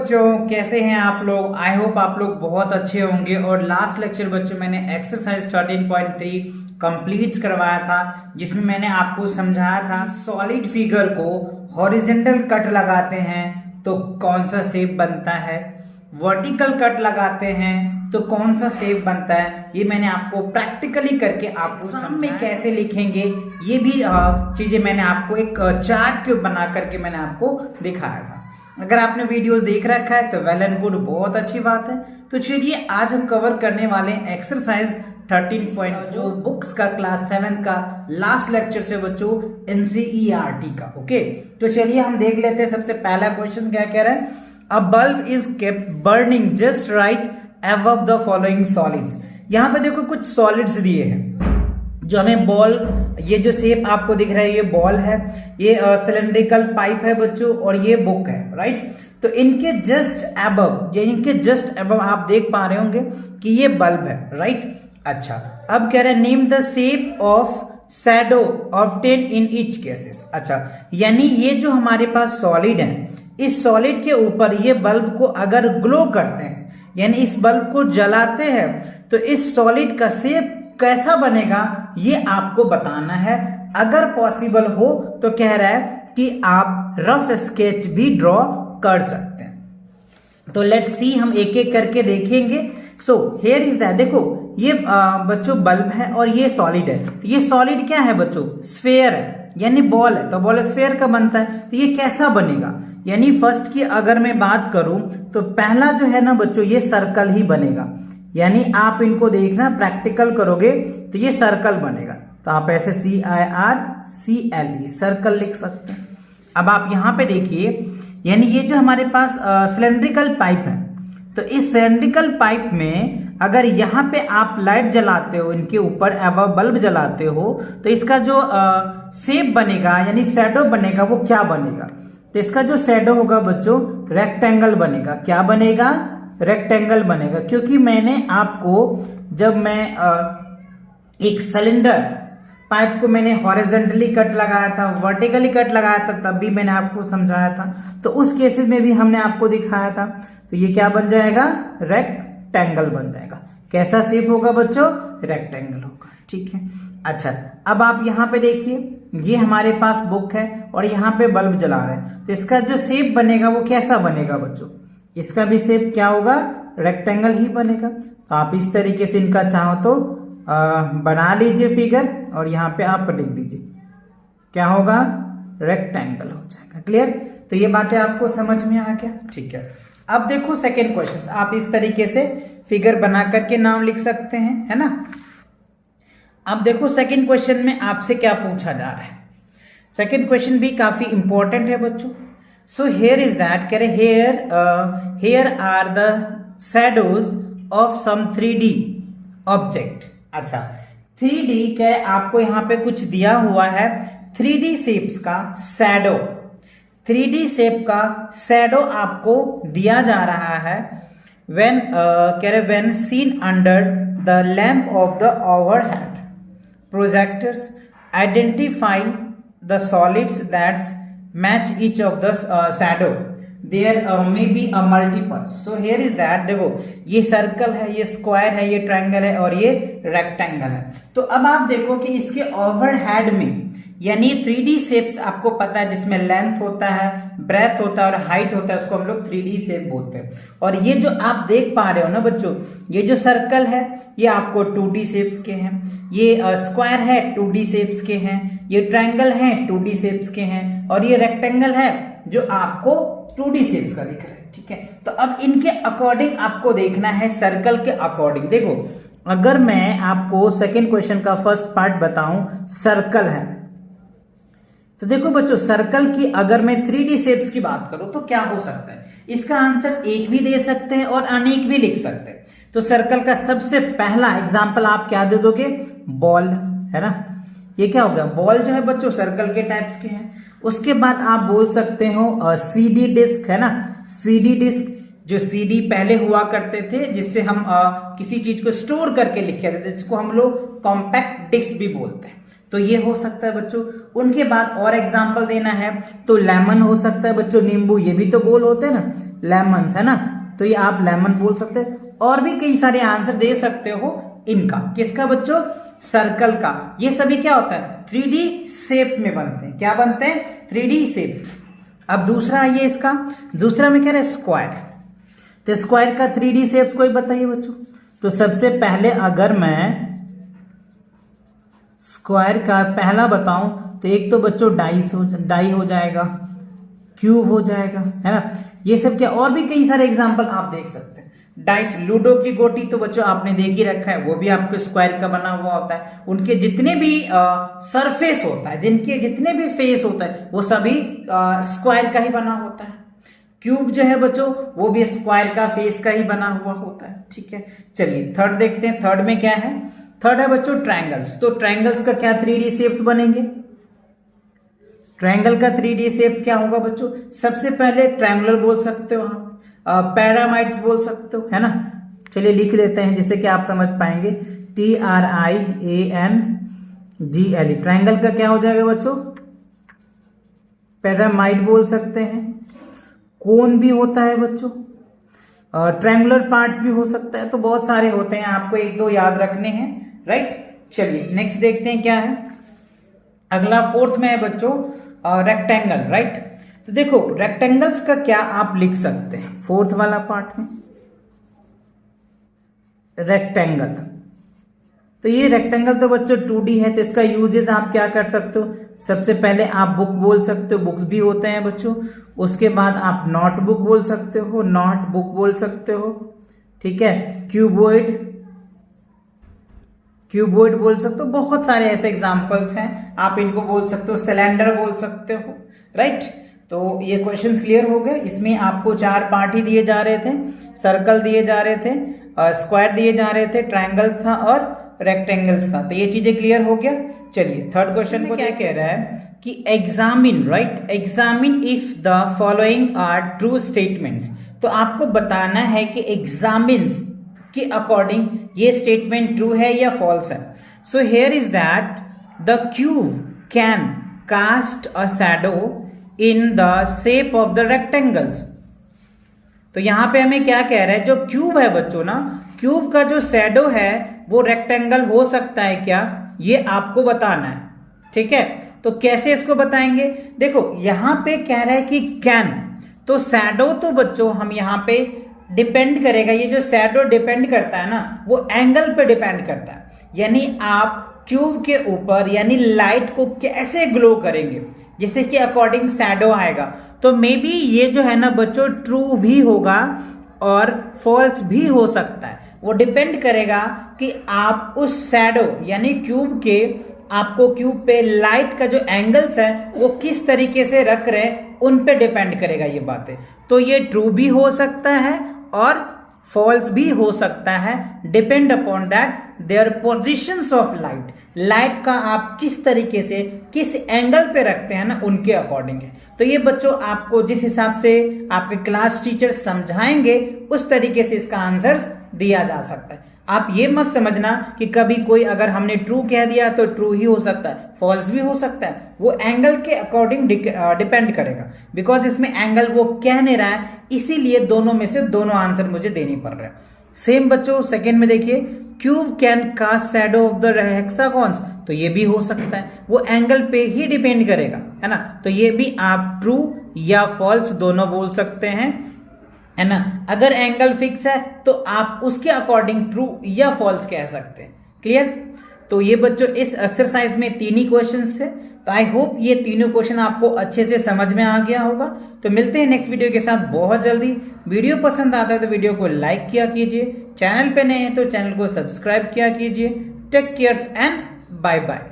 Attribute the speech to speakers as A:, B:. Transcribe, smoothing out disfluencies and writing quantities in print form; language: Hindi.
A: बच्चों, कैसे हैं आप लोग। आई होप आप लोग बहुत अच्छे होंगे। और लास्ट लेक्चर बच्चों मैंने एक्सरसाइज 13.3 कंप्लीट करवाया था, जिसमें मैंने आपको समझाया था सॉलिड फिगर को हॉरिजॉन्टल कट लगाते हैं तो कौन सा शेप बनता है, वर्टिकल कट लगाते हैं तो कौन सा शेप बनता है। ये मैंने आपको प्रैक्टिकली करके आपको एग्जाम में कैसे लिखेंगे ये भी चीजें मैंने आपको एक चार्ट के बना करके मैंने आपको दिखाया था। अगर आपने वीडियोस देख रखा है तो वेल एंड गुड, बहुत अच्छी बात है। तो चलिए आज हम कवर करने वाले हैं एक्सरसाइज 13.4 जो बुक्स का क्लास 7 का लास्ट लेक्चर से बच्चों NCERT का। ओके, तो चलिए हम देख लेते हैं। सबसे पहला क्वेश्चन क्या कह रहा है, अ bulb is kept burning just right above the following solids. यहाँ पे देखो कुछ सॉलिड्स दिए हैं जो हमें बॉल, ये जो शेप आपको दिख रहा है ये बॉल है, ये सिलेंड्रिकल पाइप है बच्चों, और ये बुक है, राइट। तो इनके जस्ट अबव, इनके जस्ट अबव आप देख पा रहे होंगे कि ये बल्ब है, राइट। अच्छा, अब कह रहे हैं name the shape of shadow obtain in each cases. अच्छा, यानी ये जो हमारे पास सॉलिड है, इस सॉलिड के ऊपर ये बल्ब को अगर ग्लो करते हैं, यानी इस बल्ब को जलाते हैं, तो इस सॉलिड का शेप कैसा बनेगा ये आपको बताना है। अगर पॉसिबल हो तो कह रहा है कि आप रफ स्केच भी ड्रॉ कर सकते हैं। तो लेट्स सी, हम एक एक करके देखेंगे। सो हियर इज दैट, देखो ये बच्चों बल्ब है और ये सॉलिड है। तो ये सॉलिड क्या है बच्चों, स्फेयर है, यानी बॉल है। तो बॉल स्फेयर का बनता है, तो ये कैसा बनेगा, यानी फर्स्ट की अगर मैं बात करूं तो पहला जो है ना बच्चों ये सर्कल ही बनेगा। यानी आप इनको देखना, प्रैक्टिकल करोगे तो ये सर्कल बनेगा। तो आप ऐसे CIRCLE सर्कल लिख सकते हैं। अब आप यहाँ पे देखिए, यानी ये जो हमारे पास सिलेंड्रिकल पाइप है, तो इस सिलेंड्रिकल पाइप में अगर यहाँ पे आप लाइट जलाते हो, इनके ऊपर एवं बल्ब जलाते हो, तो इसका जो शेप बनेगा यानी शैडो बनेगा वो क्या बनेगा। तो इसका जो शैडो होगा बच्चों रेक्टेंगल बनेगा। क्या बनेगा, रेक्टेंगल बनेगा। क्योंकि मैंने आपको जब मैं एक सिलेंडर पाइप को मैंने हॉरिजॉन्टली कट लगाया था, वर्टिकली कट लगाया था, तब भी मैंने आपको समझाया था। तो उस केसेस में भी हमने आपको दिखाया था। तो ये क्या बन जाएगा, रेक्टेंगल बन जाएगा। कैसा शेप होगा बच्चों, रेक्टेंगल होगा, ठीक है। अच्छा, अब आप यहाँ पे देखिए, ये हमारे पास बुक है और यहाँ पे बल्ब जला रहे हैं, तो इसका जो शेप बनेगा वो कैसा बनेगा बच्चों, इसका भी शेप क्या होगा, रेक्टेंगल ही बनेगा। तो आप इस तरीके से इनका चाहो तो बना लीजिए फिगर, और यहाँ पे आप लिख दीजिए क्या होगा, रेक्टेंगल हो जाएगा। क्लियर, तो ये बातें आपको समझ में आ गया, ठीक है। अब देखो सेकेंड क्वेश्चन, आप इस तरीके से फिगर बना करके नाम लिख सकते हैं, है ना। अब देखो सेकेंड क्वेश्चन में आपसे क्या पूछा जा रहा है। सेकेंड क्वेश्चन भी काफी इंपॉर्टेंट है बच्चों। सो हियर इज दैट, कह रहे here are the shadows of some 3D object. अच्छा, 3D कह रहे आपको यहाँ पे कुछ दिया हुआ है, 3D शेप्स का शैडो, 3D शेप का शैडो आपको दिया जा रहा है। व्हेन कह रहे when seen under the lamp of the overhead projectors identify the solids that match each of the shadow, there may be a multiple. So here is that, देखो ये सर्कल है, ये स्क्वायर है, ये ट्रायंगल है और ये रेक्टेंगल है। तो अब आप देखो कि इसके ओवरहेड में, यानी 3D शेप्स आपको पता है जिसमें लेंथ होता है, ब्रेथ होता है और हाइट होता है, उसको हम लोग 3D शेप बोलते हैं। और ये जो आप देख पा रहे हो ना बच्चों, ये जो सर्कल है ये आपको 2D शेप्स के हैं, ये स्क्वायर है 2D शेप्स के हैं, ये ट्रायंगल है 2D शेप्स के हैं, और ये रेक्टेंगल है जो आपको 2D शेप्स का दिख रहा है, ठीक है। तो अब इनके अकॉर्डिंग आपको देखना है, सर्कल के अकॉर्डिंग। देखो अगर मैं आपको सेकेंड क्वेश्चन का फर्स्ट पार्ट बताऊं, सर्कल है, तो देखो बच्चों सर्कल की अगर मैं 3D शेप्स की बात करूं तो क्या हो सकता है, इसका आंसर एक भी दे सकते हैं और अनेक भी लिख सकते हैं। तो सर्कल का सबसे पहला एग्जांपल आप क्या दे दोगे, बॉल, है ना। ये क्या हो गया, बॉल जो है बच्चों सर्कल के टाइप्स के हैं। उसके बाद आप बोल सकते हो CD डिस्क, है ना। CD डिस्क, जो CD पहले हुआ करते थे जिससे हम किसी चीज को स्टोर करके लिखे जाते थे, जिसको हम लोग कॉम्पैक्ट डिस्क भी बोलते हैं। तो ये हो सकता है बच्चों। उनके बाद और एग्जाम्पल देना है तो लेमन हो सकता है बच्चों, नींबू, ये भी तो गोल होते हैं ना, लेमन है ना, तो ये आप लेमन बोल सकते हैं। और भी कई सारे आंसर दे सकते हो इनका। किसका बच्चों? सर्कल का। ये सभी क्या होता है? 3D शेप में बनते हैं। क्या बनते हैं? 3D shape. अब दूसरा ये इसका, दूसरा में कह रहे हैं स्क्वायर। तो स्क्वायर का 3D शेप्स कोई बताइए बच्चों। तो सबसे पहले अगर मैं स्क्वायर का पहला बताऊं तो एक तो बच्चों डाई हो जाएगा, क्यूब हो जाएगा, है ना। ये सब क्या, और भी कई सारे एग्जांपल आप देख सकते हैं। डाइस, लूडो की गोटी तो बच्चों आपने देख ही रखा है, वो भी आपके स्क्वायर का बना हुआ होता है। उनके जितने भी सरफेस होता है, जिनके जितने भी फेस होता है, वो सभी स्क्वायर का ही बना होता है। क्यूब जो है बच्चों वो भी स्क्वायर का फेस का ही बना हुआ होता है। ठीक है, चलिए थर्ड देखते हैं। थर्ड में क्या है? थर्ड है बच्चों ट्रायंगल्स। तो ट्रायंगल्स का क्या 3D शेप्स बनेंगे? ट्रायंगल का 3D शेप्स क्या होगा बच्चों? सबसे पहले ट्रायंगुलर बोल सकते हो आप, पैरामाइड्स बोल सकते हो, है ना। चलिए लिख देते हैं जिससे कि आप समझ पाएंगे। TRIANGLE, ट्रायंगल का क्या हो जाएगा बच्चों? पैरामाइड बोल सकते हैं। कोन भी होता है बच्चों, ट्रायंगुलर पार्ट्स भी हो सकता है। तो बहुत सारे होते हैं, आपको एक दो याद रखने हैं, राइट। चलिए नेक्स्ट देखते हैं क्या है अगला। फोर्थ में है बच्चों रेक्टेंगल, राइट। तो देखो रेक्टेंगल्स का क्या आप लिख सकते हैं फोर्थ वाला पार्ट में, रेक्टेंगल। तो ये रेक्टेंगल तो बच्चों 2D है, तो इसका यूजेस आप क्या कर सकते हो? सबसे पहले आप बुक बोल सकते हो, बुक्स भी होते हैं बच्चों। उसके बाद आप नोटबुक बोल सकते हो, नोट बुक बोल सकते हो। ठीक है, क्यूबॉइड बोल सकते हो। बहुत सारे ऐसे एग्जांपल्स हैं, आप इनको बोल सकते हो। सिलेंडर बोल सकते हो, राइट। तो ये क्वेश्चंस क्लियर हो गए। इसमें आपको 4 पार्ट ही दिए जा रहे थे, सर्कल दिए जा रहे थे, स्क्वायर दिए जा रहे थे, ट्रायंगल था और रेक्टेंगल्स था। तो ये चीजें क्लियर हो गया। चलिए थर्ड क्वेश्चन को क्या कह रहा है कि examine, right, examine if the following are true statements. तो आपको बताना है कि एग्जामिन्स के अकॉर्डिंग ये स्टेटमेंट ट्रू है या फॉल्स है। So here is that the cube can cast a shadow in the shape of the rectangles. तो यहां पे हमें क्या कह रहा है, जो क्यूब है बच्चों ना, क्यूब का जो शैडो है वो रेक्टेंगल हो सकता है क्या, ये आपको बताना है। ठीक है, तो कैसे इसको बताएंगे? देखो यहां पे कह रहा है कि कैन, तो शैडो तो बच्चों हम यहां पे डिपेंड करेगा, ये जो शैडो डिपेंड करता है ना वो एंगल पे डिपेंड करता है। यानी आप ट्यूब के ऊपर यानी लाइट को कैसे ग्लो करेंगे, जैसे कि अकॉर्डिंग शैडो आएगा। तो मे बी ये जो है ना बच्चों ट्रू भी होगा और फॉल्स भी हो सकता है। वो डिपेंड करेगा कि आप उस शैडो यानी क्यूब के, आपको क्यूब पे लाइट का जो एंगल्स है वो किस तरीके से रख रहे हैं, उन पे डिपेंड करेगा ये बातें। तो ये ट्रू भी हो सकता है और फॉल्स भी हो सकता है, depend upon that their positions of light. Light का आप किस तरीके से किस एंगल पे रखते हैं ना उनके अकॉर्डिंग है। तो ये बच्चों आपको जिस हिसाब से आपके क्लास टीचर समझाएंगे उस तरीके से इसका आंसर दिया जा सकता है। आप ये मत समझना कि कभी कोई अगर हमने ट्रू कह दिया तो ट्रू ही हो सकता है, फॉल्स भी हो सकता है। वो एंगल के अकॉर्डिंग डिपेंड करेगा, बिकॉज इसमें एंगल वो कह नहीं रहा है, इसीलिए दोनों में से दोनों आंसर मुझे देनी पड़ रहा है। सेम बच्चों सेकंड में देखिए, cube can cast shadow of the hexagons, तो ये भी हो सकता है, वो एंगल पे ही डिपेंड करेगा, है ना। तो ये भी आप ट्रू या फॉल्स दोनों बोल सकते हैं, है ना। अगर एंगल फिक्स है तो आप उसके अकॉर्डिंग ट्रू या फॉल्स कह सकते हैं। क्लियर? तो ये बच्चों इस एक्सरसाइज में 3 ही क्वेश्चंस थे। तो आई होप ये तीनों क्वेश्चन आपको अच्छे से समझ में आ गया होगा। तो मिलते हैं नेक्स्ट वीडियो के साथ बहुत जल्दी। वीडियो पसंद आता है तो वीडियो को लाइक किया कीजिए, चैनल पे नए हैं तो चैनल को सब्सक्राइब किया कीजिए। Take cares and bye bye.